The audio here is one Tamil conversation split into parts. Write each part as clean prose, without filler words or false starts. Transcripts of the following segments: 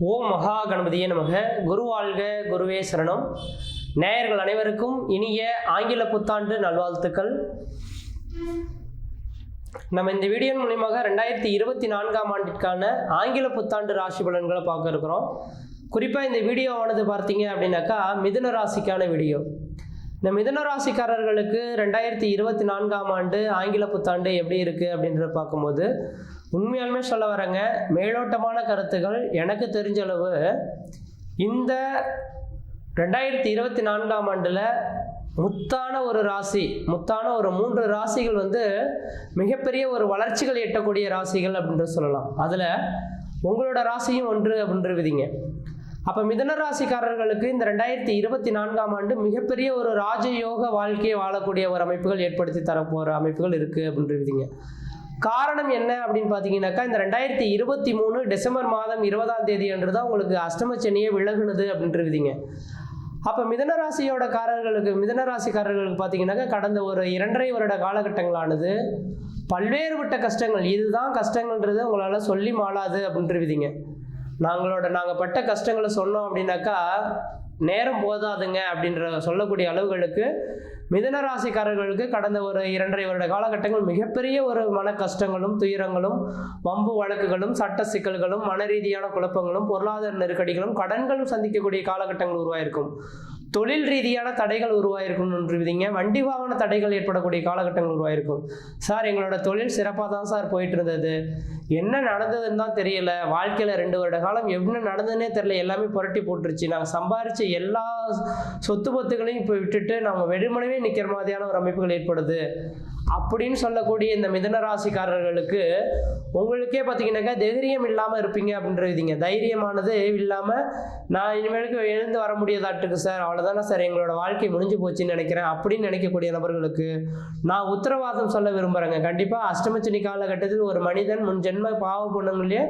ஓம் மகா கணபதியே நமக. குரு வாழ்க, குருவே சரணம். நேயர்கள் அனைவருக்கும் இனிய ஆங்கில புத்தாண்டு நல்வாழ்த்துக்கள். நம்ம இந்த வீடியோ மூலியமாக 2024ஆம் ஆண்டிற்கான ஆங்கில புத்தாண்டு ராசி பலன்களை பார்க்க இருக்கிறோம். குறிப்பாக இந்த வீடியோவானது பார்த்தீங்க அப்படின்னாக்கா மிதுன ராசிக்கான வீடியோ. இந்த மிதுன ராசிக்காரர்களுக்கு 2024ஆம் ஆண்டு ஆங்கில புத்தாண்டு எப்படி இருக்குது அப்படின்றத பார்க்கும்போது உண்மையாலுமே சொல்ல வரேங்க, மேலோட்டமான கருத்துக்கள் எனக்கு தெரிஞ்ச அளவு இந்த 2024ஆம் ஆண்டில் முத்தான ஒரு ராசி, முத்தான ஒரு 3 ராசிகள் மிகப்பெரிய ஒரு வளர்ச்சிகள் எட்டக்கூடிய ராசிகள் அப்படின்றது சொல்லலாம். அதில் உங்களோட ராசியும் ஒன்று அப்படின்ற விதிங்க. அப்போ மிதுன ராசிக்காரர்களுக்கு இந்த 2024ஆம் ஆண்டு மிகப்பெரிய ஒரு ராஜயோக வாழ்க்கையை வாழக்கூடிய ஒரு அமைப்புகள் ஏற்படுத்தி தரப்போகிற அமைப்புகள் இருக்குது அப்படின்ற விதிங்க. காரணம் என்ன அப்படின்னு பார்த்தீங்கன்னாக்கா, இந்த 2023 டிசம்பர் மாதம் 20ஆம் தேதி அன்று தான் உங்களுக்கு அஷ்டமச்சனியே விலகுனது அப்படின்ற விதிங்க. அப்போ மிதுன ராசிக்காரர்களுக்கு பார்த்தீங்கன்னாக்கா கடந்த ஒரு 2.5 வருட காலகட்டங்களானது பல்வேறுபட்ட கஷ்டங்கள், இதுதான் கஷ்டங்கள்ன்றது உங்களால் சொல்லி மாளாது அப்படின்ற விதிங்க. நாங்கள் பட்ட கஷ்டங்களை சொன்னோம் அப்படின்னாக்கா நேரம் போதாதுங்க அப்படின்ற சொல்லக்கூடிய அளவுகளுக்கு மிதுன ராசிக்காரர்களுக்கு கடந்த ஒரு 2.5 வருட காலகட்டங்கள் மிகப்பெரிய ஒரு மன கஷ்டங்களும், துயரங்களும், வம்பு வழக்குகளும், சட்ட சிக்கல்களும், மன ரீதியான குழப்பங்களும், பொருளாதார நெருக்கடிகளும், கடன்களும் சந்திக்கக்கூடிய காலகட்டங்கள் உருவாயிருக்கும். தொழில் ரீதியான தடைகள் உருவாயிருக்கும் என்று விதிங்க. வண்டி வாகன தடைகள் ஏற்படக்கூடிய காலகட்டங்கள் உருவாயிருக்கும். சார், எங்களோட தொழில் சிறப்பாக தான் சார் போயிட்டு இருந்தது, என்ன நடந்ததுன்னு தான் தெரியல, வாழ்க்கையில் 2 வருட காலம் என்ன நடந்ததுன்னே தெரியல, எல்லாமே புரட்டி போட்டுருச்சு, நாங்கள் சம்பாரித்த எல்லா சொத்து பத்துகளையும் இப்போ விட்டுட்டு நாங்கள் வெறுமனவே நிற்கிற மாதிரியான ஒரு அமைப்புகள் ஏற்படுது அப்படின்னு சொல்லக்கூடிய இந்த மிதுன ராசிக்காரர்களுக்கு உங்களுக்கே பார்த்தீங்கன்னாக்கா தைரியம் இல்லாமல் இருப்பீங்க அப்படின்ற விதிங்க. தைரியமானது இல்லாமல் நான் இனிமேலுக்கு எழுந்து வர முடியாதாட்டுக்கு சார், அவ்வளோதானே சார், எங்களோட வாழ்க்கை முடிஞ்சு போச்சுன்னு நினைக்கிறேன் அப்படின்னு நினைக்கக்கூடிய நபர்களுக்கு நான் உத்தரவாதம் சொல்ல விரும்புகிறேங்க. கண்டிப்பாக அஷ்டமச்சனி காலகட்டத்தில் ஒரு மனிதன் முன் ஜென்ம பாவ குணங்களையே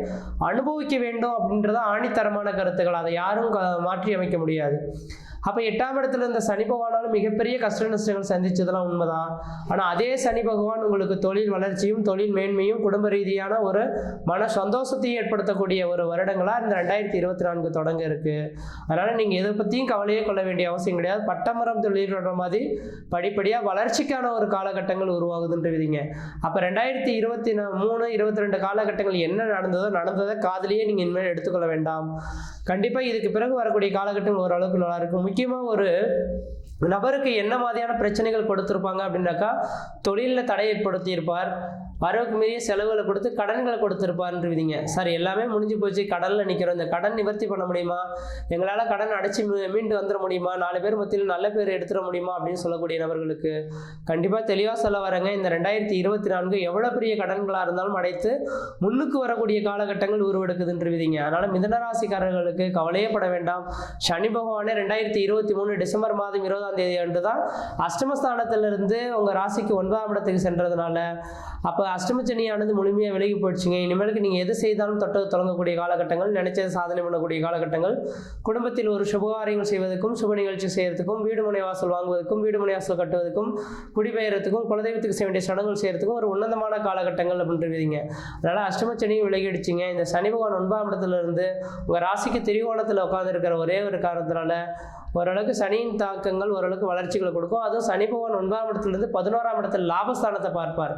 அனுபவிக்க வேண்டும் அப்படின்றத ஆணித்தரமான கருத்துக்கள், அதை யாரும் மாற்றி அமைக்க முடியாது. அப்போ 8ஆம் இடத்துல இருந்த சனி பகவானாலும் மிகப்பெரிய கஷ்ட நஷ்டங்கள் சந்திச்சதெல்லாம் உண்மைதான். ஆனால் அதே சனி பகவான் உங்களுக்கு தொழில் வளர்ச்சியும், தொழில் மேன்மையும், குடும்ப ரீதியான ஒரு மன சந்தோஷத்தையும் ஏற்படுத்தக்கூடிய ஒரு வருடங்களாக இந்த 2024 தொடங்க இருக்கு. அதனால் நீங்கள் எதை பற்றியும் கவலையே கொள்ள வேண்டிய அவசியம் கிடையாது. பட்டமரம் தொழில்ன்ற மாதிரி படிப்படியாக வளர்ச்சிக்கான ஒரு காலகட்டங்கள் உருவாகுதுன்றவிதிங்க. அப்போ 2023, 22 காலகட்டங்கள் என்ன நடந்ததை காதலியே நீங்கள் இனிமேல் எடுத்துக்கொள்ள வேண்டாம். கண்டிப்பாக இதுக்கு பிறகு வரக்கூடிய காலகட்டங்கள் ஓரளவுக்கு நல்லா இருக்கும். முக்கியமாக ஒரு நபருக்கு என்ன மாதிரியான பிரச்சனைகள் கொடுத்துருப்பாங்க அப்படின்னாக்கா, தொழிலில் தடை ஏற்படுத்தியிருப்பார், வரவுக்கு மீறிய செலவுகளை கொடுத்து கடன்களை கொடுத்துருப்பார்ன்ற விதிங்க. சார், எல்லாமே முடிஞ்சு போச்சு, கடனில் நிற்கிறோம், இந்த கடன் நிவர்த்தி பண்ண முடியுமா, எங்களால் கடன் அடைச்சி மீண்டு வந்துட முடியுமா, 4 பேர் மத்தியில் நல்ல பேர் எடுத்துட முடியுமா அப்படின்னு சொல்லக்கூடிய நபர்களுக்கு கண்டிப்பாக தெளிவாக சொல்ல வரேங்க. இந்த 2024 எவ்வளோ பெரிய கடன்களாக இருந்தாலும் அடைத்து முன்னுக்கு வரக்கூடிய காலகட்டங்கள் உருவெடுக்குதுன்ற விதிங்க. அதனால் மிதுன ராசிக்காரர்களுக்கு கவலையே பட வேண்டாம். சனி பகவானே 2023 டிசம்பர் மாதம் 20ஆம் தேதி அன்று தான் அஷ்டமஸ்தானத்திலிருந்து உங்கள் ராசிக்கு 9ஆம் இடத்துக்கு சென்றதுனால அப்போ அஷ்டமச்சனியானது முழுமையாக விலகி போயிடுச்சுங்க. இனிமேலுக்கு நீங்கள் எது செய்தாலும் தொட்டது தொடங்கக்கூடிய காலகட்டங்கள், நினைச்சது சாதனை பண்ணக்கூடிய காலகட்டங்கள், குடும்பத்தில் ஒரு சுபகாரியங்கள் செய்வதற்கும், சுப நிகழ்ச்சி செய்யறதுக்கும், வீடு மனை வாசல் வாங்குவதற்கும், வீடு மனை வாசல் கட்டுவதற்கும், குடிபெயர்றதுக்கும், குலதெய்வத்துக்கு செய்ய வேண்டிய சடங்குகள் செய்யறதுக்கும் ஒரு உன்னதமான காலகட்டங்கள் அப்படின்றீங்க. அதனால் அஷ்டமச்சனியும் விலகிடுச்சிங்க. இந்த சனி பகவான் 9ஆம் இடத்துல இருந்து உங்கள் ராசிக்கு திரிகோணத்தில் உட்காந்துருக்கிற ஒரே ஒரு காரணத்தினால ஓரளவுக்கு சனியின் தாக்கங்கள் ஓரளவுக்கு வளர்ச்சிகளை கொடுக்கும். அதுவும் சனி பகவான் 9ஆம் இடத்துலேருந்து 11ஆம் இடத்துல லாபஸ்தானத்தை பார்ப்பார்.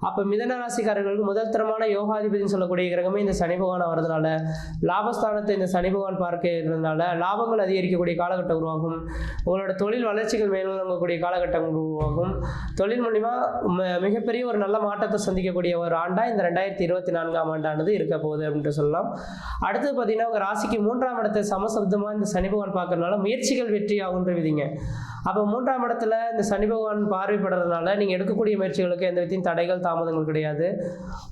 அப்போ மிதுன ராசிக்காரர்களுக்கு முதல் தரமான யோகாதிபதினு சொல்லக்கூடிய கிரகமே இந்த சனி பகவான் வரதுனால, லாபஸ்தானத்தை இந்த சனி பகவான் பார்க்க இருக்கிறதுனால லாபங்கள் அதிகரிக்கக்கூடிய காலகட்டம் உருவாகும். உங்களோட தொழில் வளர்ச்சிகள் மேலோங்கக்கூடிய காலகட்டங்கள் உருவாகும். தொழில் மூலிமா மிகப்பெரிய ஒரு நல்ல மாற்றத்தை சந்திக்கக்கூடிய ஒரு ஆண்டாக இந்த 2024ஆம் ஆண்டானது இருக்க போகுது அப்படின்ட்டு சொல்லலாம். அடுத்தது பார்த்தீங்கன்னா உங்கள் ராசிக்கு 3ஆம் இடத்தை சமசப்தமாக இந்த சனி பகவான் பார்க்கறதுனால முயற்சிகள் வெற்றி ஆகுன்ற விதிங்க. அப்போ 3ஆம் இடத்துல இந்த சனி பகவான் பார்வைப்படுறதுனால நீங்கள் எடுக்கக்கூடிய முயற்சிகளுக்கு எந்த விதத்தையும் தடைகள், தாமதங்கள் கிடையாது.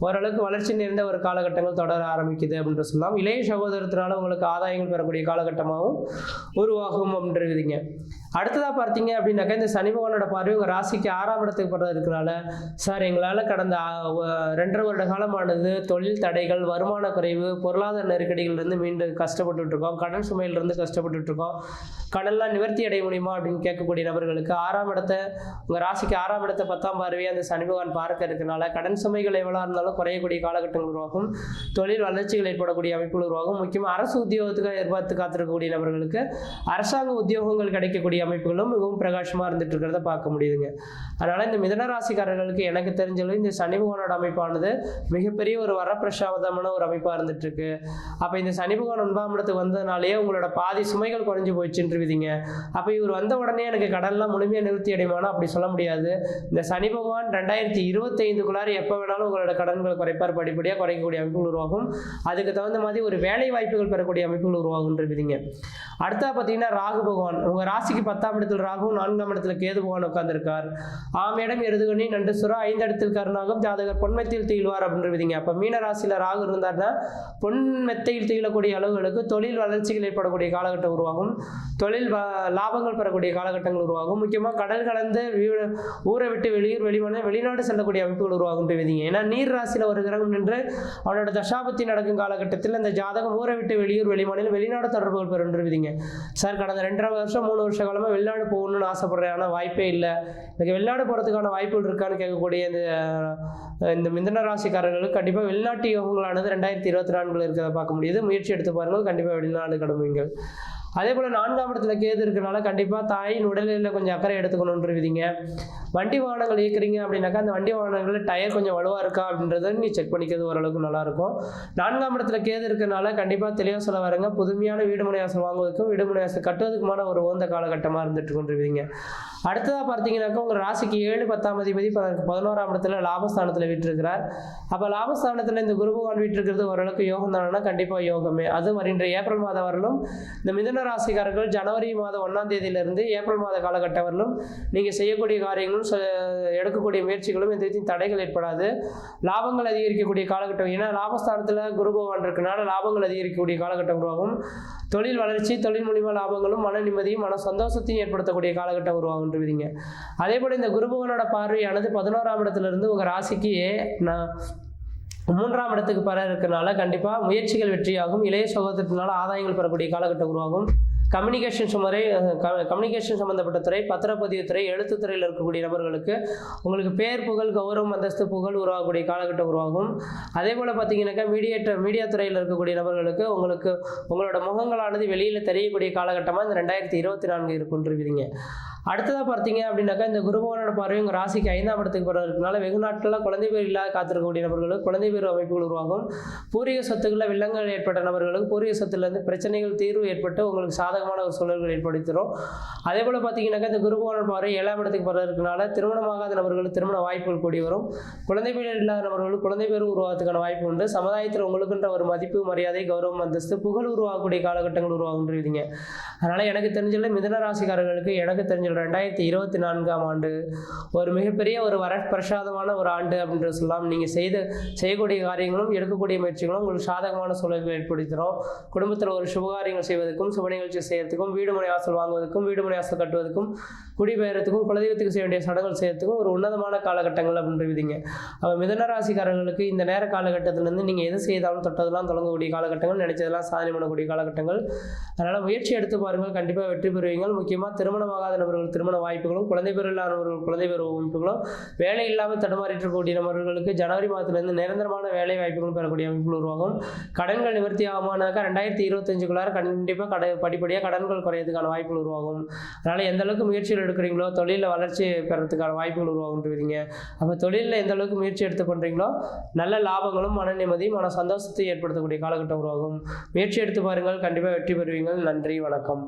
ஓரளவுக்கு வளர்ச்சி நிறைந்த ஒரு காலகட்டங்கள் தொடர ஆரம்பிக்குது அப்படின்ற சொல்லலாம். இளைய சகோதரத்தினால உங்களுக்கு ஆதாயங்கள் பெறக்கூடிய காலகட்டமாகவும் உருவாகும் அப்படின்ற விதிங்க. அடுத்ததாக பார்த்தீங்க அப்படின்னாக்கா, இந்த சனி பகவானோட பார்வை உங்கள் ராசிக்கு 6ஆம் இடத்துக்கு படுறது இருக்கிறனால, சார், எங்களால் கடந்த 2.5 வருட காலமானது தொழில் தடைகள், வருமான குறைவு, பொருளாதார நெருக்கடிகளிலிருந்து மீண்டு கஷ்டப்பட்டுருக்கோம், கடன் சுமையிலிருந்து கஷ்டப்பட்டுருக்கோம், கடன்லாம் நிவர்த்தி அடைய முடியுமா அப்படின்னு இருக்கக்கூடிய நபர்களுக்கு 6ஆம் இடத்தை, உங்கள் ராசிக்கு 6ஆம் இடத்தை 10ஆம் பார்வையை அந்த சனி பகவான் பார்க்க இருக்கனால கடன் சுமைகள் எவ்வளோ இருந்தாலும் குறையக்கூடிய காலகட்டங்கள் உருவாகும். தொழில் வளர்ச்சிகள் ஏற்படக்கூடிய அமைப்புகள் உருவாகும். முக்கியமாக அரசு உத்தியோகத்துக்கு எதிர்பார்த்து காத்திருக்கக்கூடிய நபர்களுக்கு அரசாங்க உத்தியோகங்கள் கிடைக்கக்கூடிய அமைப்புகளும் மிகவும் பிரகாசமாக இருந்துட்டு இருக்கிறத பார்க்க முடியுதுங்க. அதனால் இந்த மிதுன ராசிக்காரர்களுக்கு எனக்கு தெரிஞ்சளவு இந்த சனி பகவானோட அமைப்பானது மிகப்பெரிய ஒரு வரப்பிரசாதமான ஒரு அமைப்பாக இருந்துட்டு இருக்கு. அப்போ இந்த சனி பகவான் 9ஆம் இடத்துக்கு வந்ததுனாலேயே உங்களோட பாதி சுமைகள் குறைஞ்சு போயிடுச்சுருவீங்க. அப்போ இவர் வந்த உடனே எனக்கு கடன்லாம் முழுமையாக நிறுத்தி அடையுமானா அப்படி சொல்ல முடியாது. இந்த சனி பகவான் 2025க்குள்ளார எப்போ வேணாலும் உங்களோட கடன்களை குறைப்பார். படிப்படியாக குறைக்கக்கூடிய அமைப்புகள் உருவாகும். அதுக்கு தகுந்த மாதிரி ஒரு வேலை வாய்ப்புகள் பெறக்கூடிய அமைப்புகள் உருவாகுன்றீங்க. அடுத்தா பார்த்தீங்கன்னா ராகு பகவான் உங்கள் ராசிக்கு 10ஆம் இடத்தில் ராகு, 4ஆம் இடத்துல கேது பகவான் உட்கார்ந்துருக்கார். ஆமியிடம் எருதுகணி நண்டு சுறா, 5 இடத்தில் கருணாகம், ஜாதகர் பொன்மெத்தையில் தீழ்வார் அப்படின்றீங்க. அப்போ மீன ராசியில் ராகு இருந்தார்னா பொன்மெத்தையில் தீழக்கூடிய அளவுகளுக்கு தொழில் வளர்ச்சிகள் ஏற்படக்கூடிய காலகட்டம் உருவாகும். தொழில் லாபங்கள் பெறக்கூடிய காலகட்டங்கள் உருவாகும். முக்கியமாக கடல் கலந்து ஊரை விட்டு வெளிநாடு செல்லக்கூடிய அமைப்புகள் உருவாகும். ஏன்னா நீர் ராசியில் ஒரு கிரகம் நின்று அவனோட தசாபத்தி நடக்கும் காலகட்டத்தில் அந்த ஜாதகம் ஊரை விட்டு வெளிநாடு தொடர்புகள் பெறுன்றீங்க. சார் கடந்த 2.5 வருஷம் 3 வருஷ காலமாக வெளிநாடு போகணும்னு ஆசைப்படுறேன், ஆனால் வாய்ப்பே இல்லை, எனக்கு வெளிநாடு போகிறதுக்கான வாய்ப்புகள் இருக்கான்னு கேட்கக்கூடிய இந்த மிதுன ராசிக்காரர்களுக்கு கண்டிப்பாக வெளிநாட்டு யோகங்களானது 2024 இருக்கிறத பார்க்க முடியுது. முயற்சி எடுத்து பாருங்கள், கண்டிப்பாக வெளிநாடு கடமைங்கள். அதே போல் 4ஆம் இடத்துல கேது இருக்கிறனால கண்டிப்பாக தாயின் உடல்நிலையில் கொஞ்சம் அக்கறை எடுத்துக்கணுன்றீங்க. வண்டி வாகனங்கள் இயக்குறீங்க அப்படின்னாக்கா அந்த வண்டி வாகனங்களில் டயர் கொஞ்சம் வலுவாக இருக்கா அப்படின்றத நீ செக் பண்ணிக்கிறது ஓரளவுக்கு நல்லாயிருக்கும். 4ஆம் இடத்துல கேது இருக்கிறனால கண்டிப்பாக தெளிவாக சொல்ல வரங்க, புதுமையான வீடு மனை வாசல் வாங்குவதற்கும் வீடு மனை வாசல் கட்டுவதற்குமான ஒரு உகந்த காலகட்டமாக இருந்துட்டு கொண்டிருவீங்க. அடுத்ததாக பார்த்தீங்கன்னாக்கா உங்கள் ராசிக்கு 7, 10ஆம் அதிபதி 11ஆம் இடத்துல லாபஸ்தானத்தில் வீற்றிருக்கிறார். அப்போ லாபஸ்தானத்தில் இந்த குரு பகவான் வீற்றிருக்கிறது ஓரளவுக்கு யோகம் தானா? கண்டிப்பாக யோகமே. அது வருகின்ற ஏப்ரல் மாதம் வரலும் இந்த மிதுன ராசிக்காரர்கள் ஜனவரி மாதம் 1ஆம் தேதியிலிருந்து ஏப்ரல் மாத காலகட்டம் வரலும் நீங்கள் செய்யக்கூடிய காரியங்களும் எடுக்கக்கூடிய முயற்சிகளும் எந்த தடைகள் ஏற்படாது. லாபங்கள் அதிகரிக்கக்கூடிய காலகட்டம். ஏன்னா லாபஸ்தானத்தில் குரு பகவான் இருக்கனால லாபங்கள் அதிகரிக்கக்கூடிய காலகட்டம் உருவாகும். தொழில் வளர்ச்சி, தொழில் மூலியமாக லாபங்களும் மன நிம்மதியும் மன சந்தோஷத்தையும் ஏற்படுத்தக்கூடிய காலகட்டம் உருவாகுன்றீங்க. அதே போல் இந்த குரு பகவானோட பார்வையானது 11ஆம் இடத்திலிருந்து உங்கள் ராசிக்கு 3ஆம் இடத்துக்கு பெற இருக்கிறனால கண்டிப்பாக முயற்சிகள் வெற்றியாகும். இளைய சகோதரத்தினால ஆதாயங்கள் பெறக்கூடிய காலகட்டம் உருவாகும். கம்யூனிகேஷன் சம்மந்தப்பட்ட துறை, பத்திரப்பதிவு துறை, எழுத்துத்துறையில் இருக்கக்கூடிய நபர்களுக்கு உங்களுக்கு பேர் புகழ், கௌரவம், அந்தஸ்து, புகழ் உருவாகக்கூடிய காலகட்டம் உருவாகும். அதே போல் பார்த்தீங்கன்னாக்கா மீடியா துறையில் இருக்கக்கூடிய நபர்களுக்கு உங்களோட முகங்களானது வெளியில் தெரியக்கூடிய காலகட்டமாக இந்த 2024 இருக்குன்றீங்க. அடுத்ததாக பார்த்தீங்க அப்படின்னாக்கா இந்த குருபகவானோட பார்வை உங்கள் ராசிக்கு 5ஆம் இடத்துக்கு போகிறதுனால வெகு நாட்களில் குழந்தை பேர் இல்லாத காத்திருக்கக்கூடிய நபர்களுக்கு குழந்தை பேர் அமைப்புகள் உருவாகும். பூர்வீக சொத்துக்களில் வில்லங்கள் ஏற்பட்ட நபர்களுக்கு பூர்வீக சொத்துலேருந்து பிரச்சனைகள் தீர்வு ஏற்பட்டு உங்களுக்கு சாதகமான ஒரு சூழல்கள் ஏற்படுத்திடும். அதே போல் பார்த்தீங்கன்னாக்கா இந்த குருபகவானோட பார்வை 7ஆம் இடத்துக்கு போகிறதுனால திருமணமாகாத நபர்களுக்கு திருமண வாய்ப்புகள் கூடி வரும். குழந்தை பேர் இல்லாத நபர்களுக்கு குழந்தை பேர் உருவாகிறதுக்கான வாய்ப்பு உண்டு. சமுதாயத்தில் உங்களுக்குன்ற ஒரு மதிப்பு, மரியாதை, கௌரவம், அந்தஸ்து, புகழ் உருவாகக்கூடிய காலகட்டங்கள் உருவாகுன்றீங்க. அதனால் எனக்கு தெரிஞ்சல மிதுன ராசிக்காரர்களுக்கு எனக்கு தெரிஞ்ச 2024ஆம் ஆண்டு ஒரு மிகப்பெரிய ஒரு வரப்பிரசாதமான ஒரு ஆண்டு அப்படின்ற சொல்லலாம். நீங்கள் செய்யக்கூடிய காரியங்களும் எடுக்கக்கூடிய முயற்சிகளும் உங்களுக்கு சாதகமான சூழல்கள் ஏற்படுத்திடும். குடும்பத்தில் ஒரு சுபகாரியங்கள் செய்வதற்கும், சுப நிகழ்ச்சி செய்யறதுக்கும், வீடு மனை வாசல் வாங்குவதற்கும், வீடு மனை வாசல் கட்டுவதற்கும், குடிபெயர்த்துக்கும், குலதெய்வத்துக்கு செய்ய வேண்டிய சடங்குகள் செய்யறதுக்கும் ஒரு உன்னதமான காலகட்டங்கள் அப்படின்றீங்க. அப்போ மிதுன ராசிக்காரர்களுக்கு இந்த நேர காலகட்டத்திலேருந்து நீங்கள் எது செய்தாலும் தொட்டதெல்லாம் தொடங்கக்கூடிய காலகட்டங்கள், நினைச்சதெல்லாம் சாதனை பண்ணக்கூடிய காலகட்டங்கள். அதனால் முயற்சி எடுத்து பாருங்கள், கண்டிப்பாக வெற்றி பெறுவீங்கள். முக்கியமாக திருமணமாகாத நபர்கள் திருமண வாய்ப்புகளும், குழந்தை பேர் இல்லாதவர்கள் குழந்தை பேர் வாய்ப்புகளும், வேலை இல்லாமல் தடுமாறிட்டு இருக்கக்கூடிய நபர்களுக்கு ஜனவரி மாதத்திலிருந்து நிரந்தரமான வேலை வாய்ப்புகளும் பெறக்கூடிய அமைப்புகள் உருவாகும். கடன்கள் நிவர்த்தி ஆகுமானாக்கா 2025க்குள்ளார கண்டிப்பாக படிப்படியாக கடன்கள் குறையதுக்கான வாய்ப்புகள் உருவாகும். அதனால் எந்த அளவுக்கு முயற்சிகள் எடுக்கிறீங்களோ தொழிலில் வளர்ச்சி பெறதுக்கான வாய்ப்புகள் உருவாகுன்றீங்க. அப்போ தொழிலில் எந்த அளவுக்கு முயற்சி எடுத்து பண்ணுறீங்களோ நல்ல லாபங்களும், மன நிம்மதியும், மன சந்தோஷத்தை ஏற்படுத்தக்கூடிய காலகட்டம் உருவாகும். முயற்சி எடுத்து பாருங்கள், கண்டிப்பாக வெற்றி பெறுவீங்கள். நன்றி, வணக்கம்.